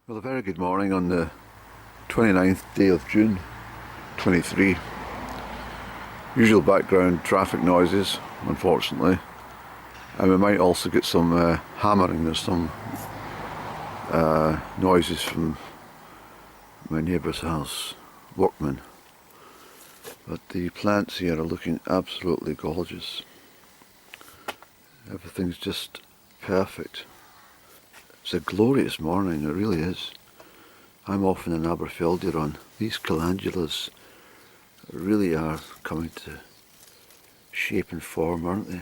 Well, a very good morning on the 29th day of June 23. Usual background traffic noises, unfortunately, and we might also get some hammering. There's some noises from my neighbour's house, workmen, but the plants here are looking absolutely gorgeous. Everything's just perfect. It's a glorious morning, it really is. I'm off in an Aberfeldy run. These calendulas really are coming to shape and form, aren't they?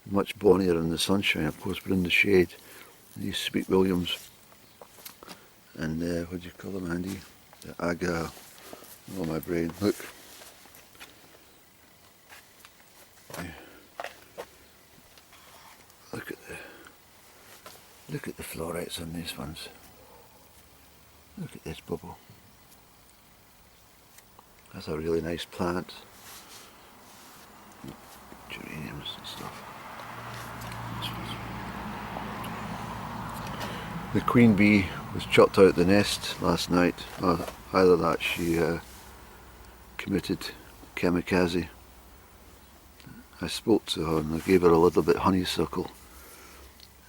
Much bonnier in the sunshine, of course, but in the shade. These Sweet Williams and what do you call them, Andy? The Aga. Oh, my brain. Look. Look at the florets on these ones. Look at this bubble. That's a really nice plant. Geraniums and stuff. The queen bee was chucked out the nest last night. Either that she committed kamikaze. I spoke to her and I gave her a little bit honeysuckle.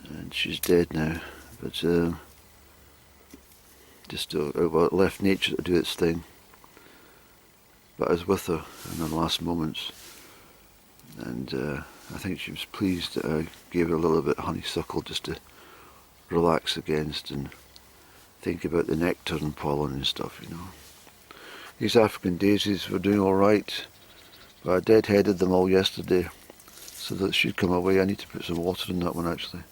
And she's dead now, but just left nature to do its thing. But I was with her in the last moments, and I think she was pleased that I gave her a little bit of honeysuckle just to relax against and think about the nectar and pollen and stuff, you know. These African daisies were doing alright, but I dead-headed them all yesterday, so that she'd come away. I need to put some water in that one actually.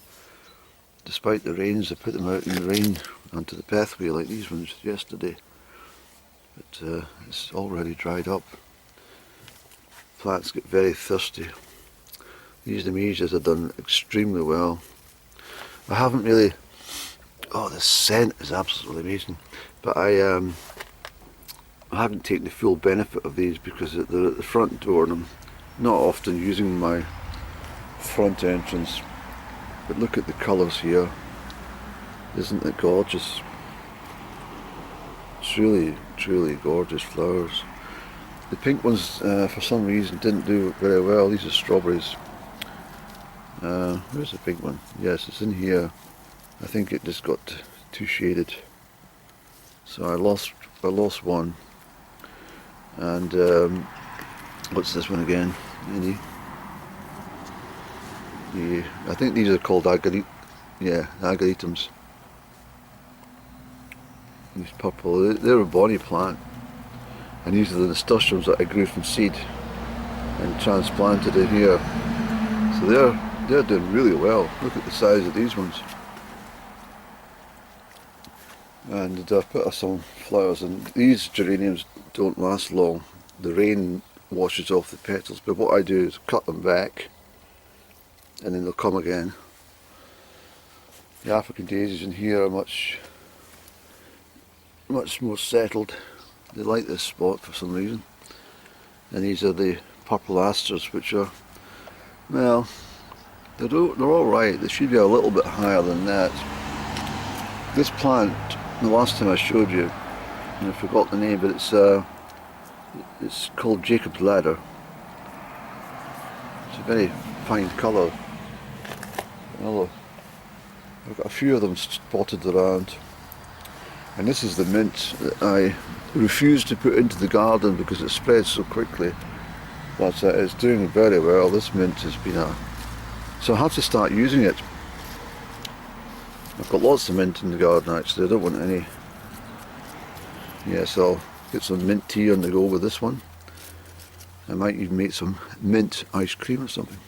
Despite the rains, I put them out in the rain onto the pathway like these ones yesterday. But it's already dried up. Plants get very thirsty. These Nemesias have done extremely well. I haven't really... Oh, the scent is absolutely amazing. But I haven't taken the full benefit of these because they're at the front door and I'm not often using my front entrance. But look at the colours here. Isn't it gorgeous? It's really, truly gorgeous flowers. The pink ones, for some reason, didn't do very well. These are strawberries. Where's the pink one? Yes, it's in here. I think it just got too shaded. So I lost one. And what's this one again? I think these are called agaricums. These purple, they're a bonny plant. And these are the nasturtiums that I grew from seed and transplanted in here. So they're doing really well. Look at the size of these ones. And I've put some flowers in. These geraniums don't last long. The rain washes off the petals, but what I do is cut them back and then they'll come again. The African daisies in here are much more settled. They like this spot for some reason. And these are the purple asters, which are, well, they're alright. They should be a little bit higher than that. This plant, the last time I showed you, and I forgot the name, but it's called Jacob's Ladder. It's a very fine colour. Well, I've got a few of them spotted around. And this is the mint that I refused to put into the garden because it spreads so quickly. But it's doing very well. This mint has been so I have to start using it. I've got lots of mint in the garden actually. I don't want any. Yeah, so I'll get some mint tea on the go with this one. I might even make some mint ice cream or something.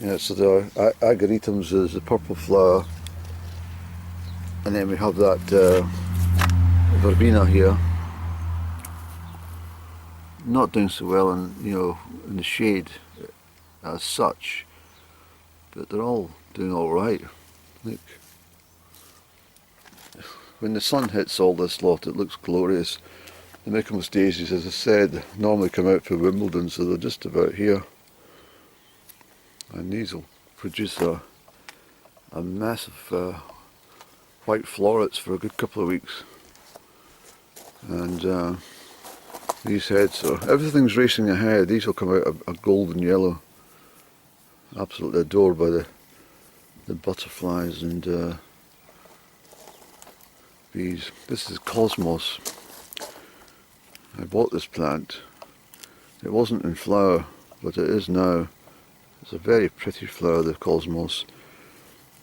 Yeah, so the agaricums is the purple flower, and then we have that verbena here. Not doing so well in the shade as such, but they're all doing all right. Look, when the sun hits all this lot, it looks glorious. The Michaelmas daisies, as I said, normally come out for Wimbledon, so they're just about here. And these will produce a massive white florets for a good couple of weeks. And these heads are, everything's racing ahead. These will come out a golden yellow. Absolutely adored by the butterflies and bees. This is cosmos. I bought this plant. It wasn't in flower, but it is now. It's a very pretty flower, the cosmos.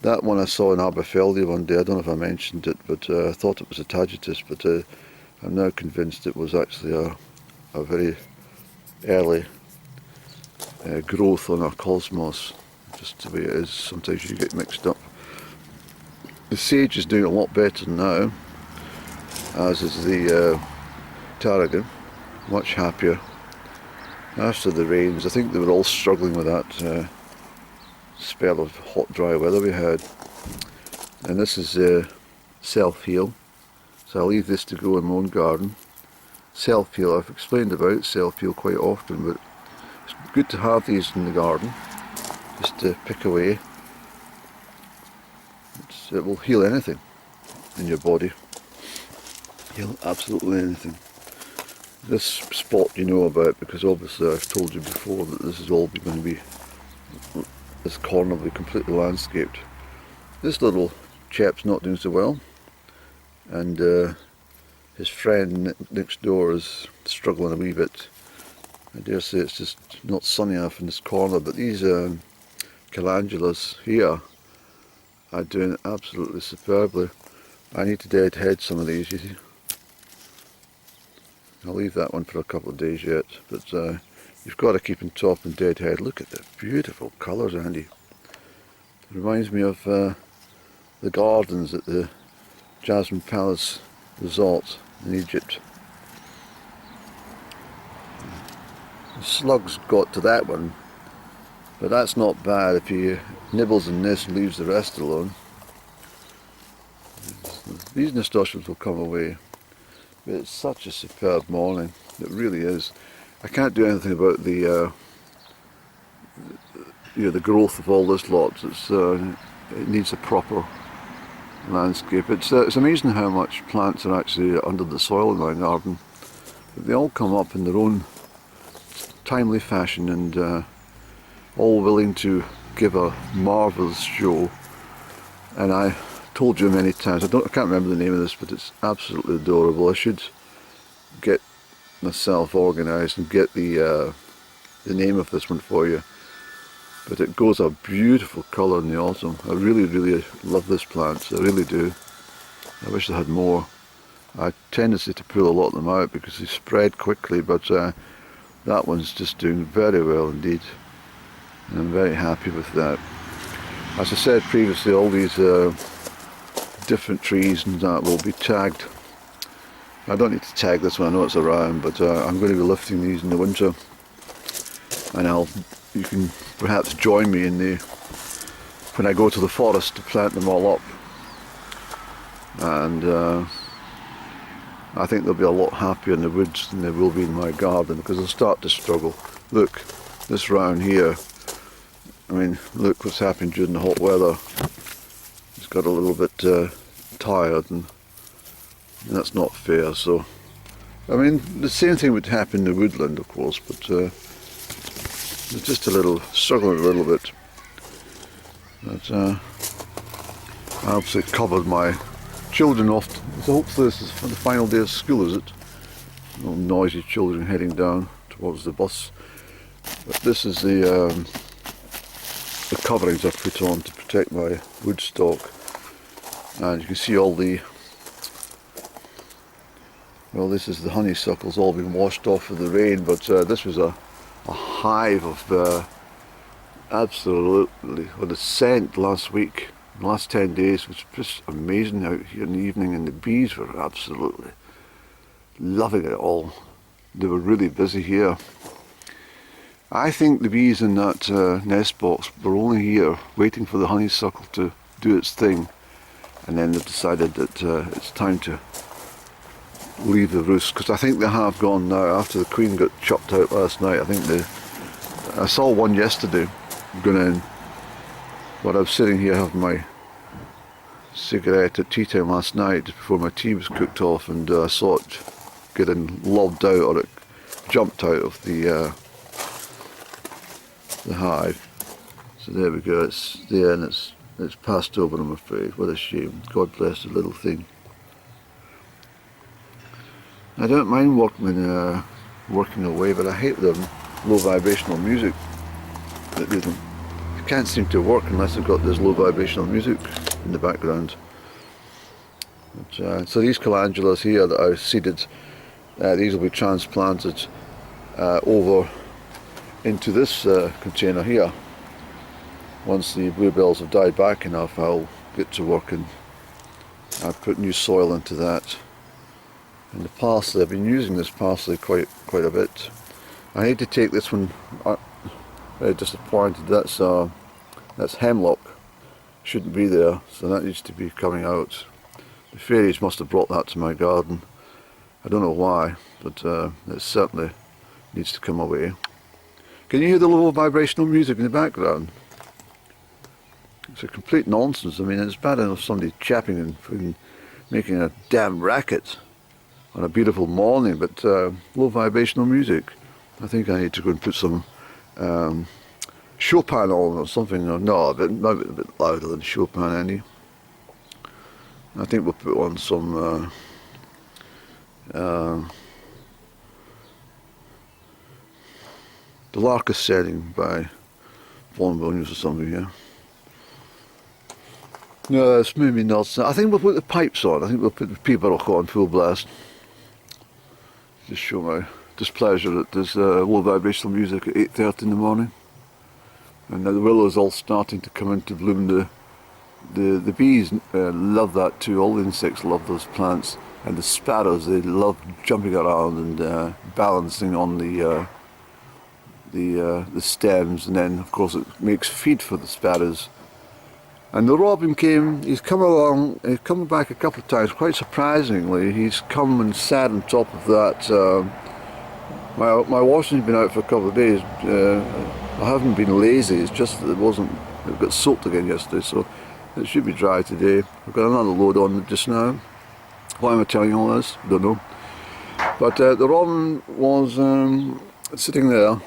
That one I saw in Aberfeldy one day. I don't know if I mentioned it, but I thought it was a tagetes, but I'm now convinced it was actually a very early growth on our cosmos. Just the way it is, sometimes you get mixed up. The sage is doing a lot better now, as is the tarragon, much happier. After the rains, I think they were all struggling with that spell of hot, dry weather we had. And this is self-heal, so I'll leave this to grow in my own garden. Self-heal, I've explained about self-heal quite often, but it's good to have these in the garden, just to pick away. It will heal anything in your body, heal absolutely anything. This spot you know about, because obviously I've told you before that this is all going to be, this corner will be completely landscaped. This little chap's not doing so well, and his friend next door is struggling a wee bit. I dare say it's just not sunny enough in this corner, but these calendulas here are doing absolutely superbly. I need to deadhead some of these, you see. I'll leave that one for a couple of days yet, but you've got to keep on top and deadhead. Look at the beautiful colours, Andy. It reminds me of the gardens at the Jasmine Palace Resort in Egypt. The slugs got to that one, but that's not bad if he nibbles in this and leaves the rest alone. These nasturtiums will come away. But it's such a superb morning, it really is. I can't do anything about the the growth of all this lot. It needs a proper landscape. It's amazing how much plants are actually under the soil in my garden. But they all come up in their own timely fashion and all willing to give a marvellous show. And I told you many times, I can't remember the name of this, but it's absolutely adorable. I should get myself organised and get the name of this one for you. But it goes a beautiful colour in the autumn. I really, really love this plant. I really do. I wish I had more. I have a tendency to pull a lot of them out because they spread quickly, but that one's just doing very well indeed. And I'm very happy with that. As I said previously, all these different trees and that will be tagged. I don't need to tag this one, I know it's around, but I'm going to be lifting these in the winter, and you can perhaps join me when I go to the forest to plant them all up. And I think they'll be a lot happier in the woods than they will be in my garden, because they'll start to struggle. Look, this round here, I mean, look what's happened during the hot weather. It's got a little bit tired, and that's not fair. So, I mean, the same thing would happen in the woodland, of course, but it's just struggling a little bit. But I obviously covered my children off. So hopefully this is for the final day of school, is it? No noisy children heading down towards the bus. But this is the coverings I've put on to protect my wood stock. And you can see all the, well, this is the honeysuckles all been washed off with the rain, but this was a hive of absolutely, well, the scent last week, the last 10 days was just amazing out here in the evening, and the bees were absolutely loving it all. They were really busy here. I think the bees in that nest box were only here waiting for the honeysuckle to do its thing, and then they've decided that it's time to leave the roost, because I think they have gone now after the queen got chopped out last night. I think I saw one yesterday going in, But I was sitting here having my cigarette at tea time last night before my tea was cooked off, and I saw it getting lobbed out, or it jumped out of the hive. So there we go, it's there, and it's passed over, I'm afraid. What a shame. God bless the little thing. I don't mind working away, but I hate the low vibrational music. It can't seem to work unless I've got this low vibrational music in the background. But, so these calendulas here that I seeded, these will be transplanted over into this container here. Once the bluebells have died back enough, I'll get to work and put new soil into that. And the parsley, I've been using this parsley quite a bit. I need to take this one. Very disappointed. That's hemlock. Shouldn't be there, so that needs to be coming out. The fairies must have brought that to my garden. I don't know why, but it certainly needs to come away. Can you hear the low vibrational music in the background? It's a complete nonsense. I mean, it's bad enough somebody chapping and making a damn racket on a beautiful morning, but low vibrational music. I think I need to go and put some Chopin on or something. Or no, maybe a bit louder than Chopin, any. I think we'll put on some The Lark is Setting by Vaughan Williams or something, yeah. No, it's maybe not. I think we'll put the pipes on. I think we'll put the Peacock on full blast. Just show my displeasure that there's low vibrational music at 8:30 in the morning. And now the willows all starting to come into bloom. The bees love that too. All the insects love those plants. And the sparrows, they love jumping around and balancing on the stems. And then, of course, it makes feed for the sparrows. And the robin came, he's come along, he's come back a couple of times, quite surprisingly. He's come and sat on top of that. My washing's been out for a couple of days. I haven't been lazy, it's just that it got soaked again yesterday, so it should be dry today. I've got another load on just now. Why am I telling you all this? Don't know. But the robin was sitting there.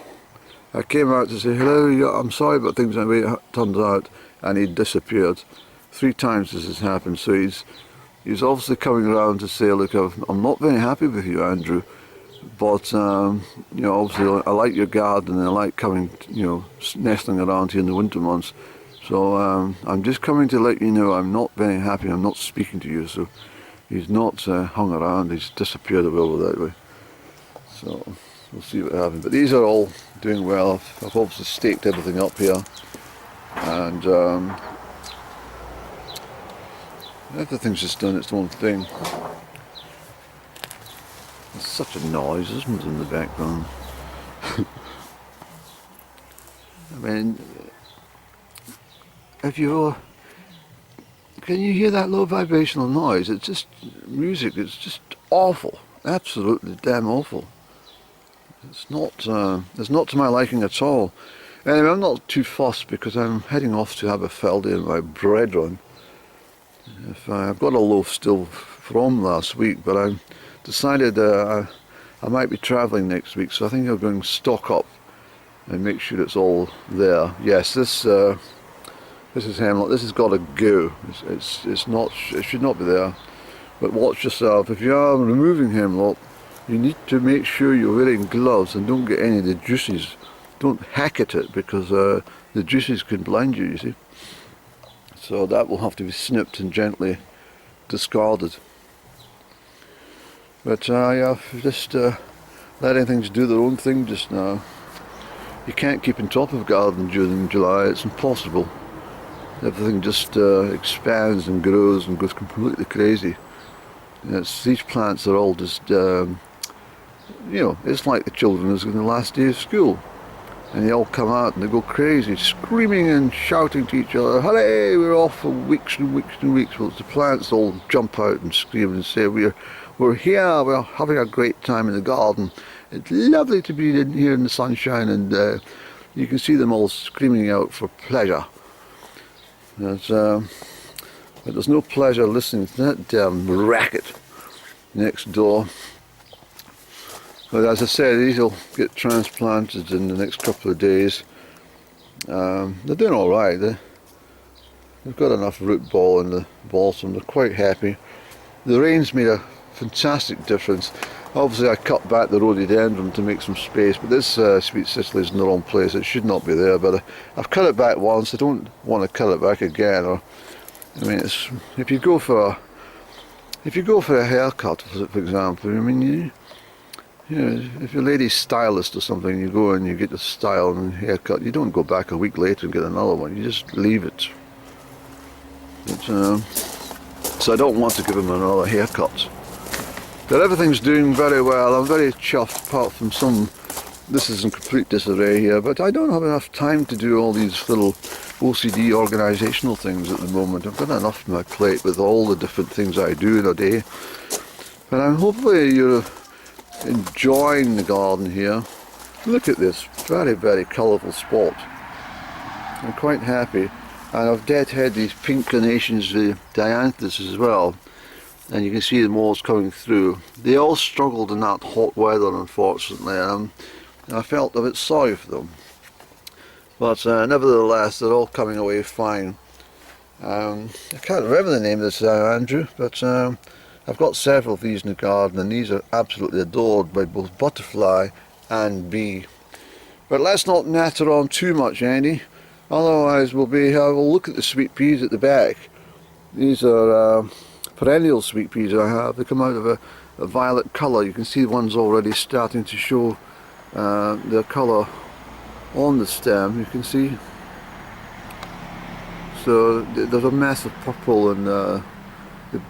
I came out to say, hello, I'm sorry about things the way it turned out. And he disappeared. 3 times this has happened, so he's obviously coming around to say, look, I'm not very happy with you, Andrew, but you know, obviously I like your garden and I like coming, you know, nestling around here in the winter months, so I'm just coming to let you know I'm not very happy, I'm not speaking to you. So he's not hung around, he's disappeared over that way. So we'll see what happens. But these are all doing well. I've obviously staked everything up here. And everything's just done its own thing. There's such a noise, isn't it, in the background? I mean, can you hear that low vibrational noise? It's just music. It's just awful, absolutely damn awful. It's not to my liking at all. Anyway, I'm not too fussed because I'm heading off to Aberfeldy and my bread run. I've got a loaf still from last week, but I decided I might be travelling next week, so I think I'm going to stock up and make sure it's all there. Yes, this is hemlock. This has got to go. It's not. It should not be there. But watch yourself. If you are removing hemlock, you need to make sure you're wearing gloves and don't get any of the juices. Don't hack at it, because the juices can blind you, you see. So that will have to be snipped and gently discarded. But yeah, just letting things do their own thing just now. You can't keep on top of a garden during July, it's impossible. Everything just expands and grows and goes completely crazy. These plants are all just, you know, it's like the children is in the last day of school. And they all come out and they go crazy, screaming and shouting to each other, hooray, we're off for weeks and weeks and weeks. Well, the plants all jump out and scream and say, we're here, we're having a great time in the garden. It's lovely to be in here in the sunshine, and you can see them all screaming out for pleasure. There's no pleasure listening to that damn racket next door. But as I said, these will get transplanted in the next couple of days. They're doing alright. They've got enough root ball in the balsam. They're quite happy. The rain's made a fantastic difference. Obviously I cut back the rhododendron to make some space, but this Sweet Cicely is in the wrong place. It should not be there, but I've cut it back once. I don't want to cut it back again. I mean, if you go for a haircut, for example, I mean, you know, if you're a lady stylist or something, you go and you get the style and haircut, you don't go back a week later and get another one. You just leave it. But, so I don't want to give him another haircut. But everything's doing very well. I'm very chuffed, apart from this is in complete disarray here, but I don't have enough time to do all these little OCD organisational things at the moment. I've got enough on my plate with all the different things I do in a day. But I'm hopefully you're enjoying the garden here. Look at this very, very colourful spot. I'm quite happy. And I've deadhead these pink carnations, the dianthus as well. And you can see them all coming through. They all struggled in that hot weather, unfortunately, and I felt a bit sorry for them. But nevertheless, they're all coming away fine. I can't remember the name of this Andrew, but I've got several of these in the garden, and these are absolutely adored by both butterfly and bee. But let's not natter on too much, Andy. Otherwise, we'll look at the sweet peas at the back. These are perennial sweet peas I have. They come out of a violet colour. You can see one's already starting to show their colour on the stem. You can see. So there's a mess of purple and the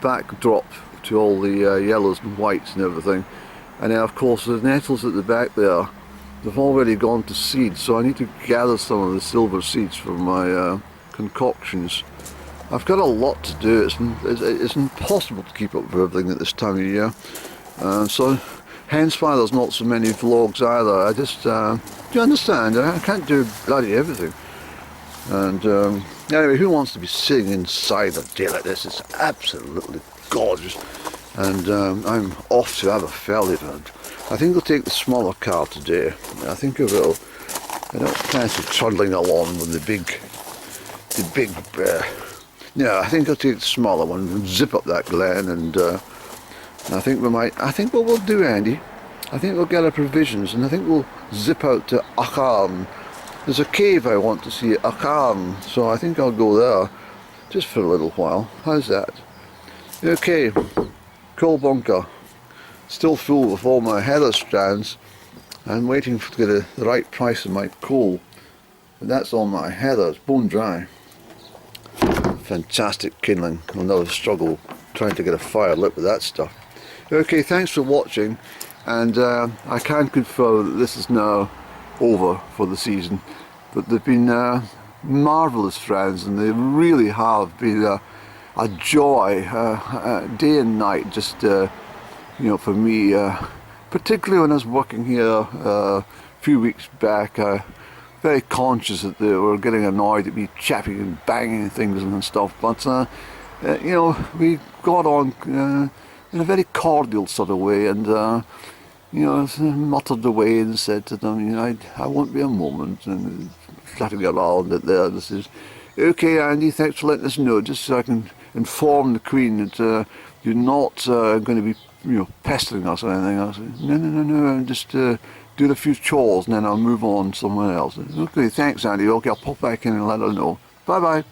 backdrop to all the yellows and whites and everything. And then of course the nettles at the back there, they've already gone to seed, so I need to gather some of the silver seeds from my concoctions. I've got a lot to do. It's impossible to keep up with everything at this time of year. So hence why there's not so many vlogs either. I just, do you understand? I can't do bloody everything. And anyway, who wants to be sitting inside a day like this? It's absolutely gorgeous. And I'm off to have a fell event. I think I'll take the smaller car today. I think I will. I don't fancy trundling along with the big no, I think I'll take the smaller one and zip up that glen, and I think what we'll do, Andy, I think we'll get our provisions, and I think we'll zip out to Acharn. There's a cave I want to see at Acharn, so I think I'll go there just for a little while. How's that? Okay, coal bunker. Still full with all my heather strands. I'm waiting to get the right price of my coal. But that's all my heather, it's bone dry. Fantastic kindling. Another struggle trying to get a fire lit with that stuff. Okay, thanks for watching, and I can confirm that this is now over for the season, but they've been marvellous friends, and they really have been a joy, day and night, just you know, for me, particularly when I was working here a few weeks back. Very conscious that they were getting annoyed at me chapping and banging things and stuff, but you know, we got on in a very cordial sort of way, and you know, muttered away and said to them, you know, I won't be a moment, and flitting around it there. This is okay, Andy, thanks for letting us know, just so I can inform the Queen that you're not going to be, you know, pestering us or anything. I said, no, just do a few chores and then I'll move on somewhere else. Okay, thanks, Andy. Okay, I'll pop back in and let her know. Bye bye.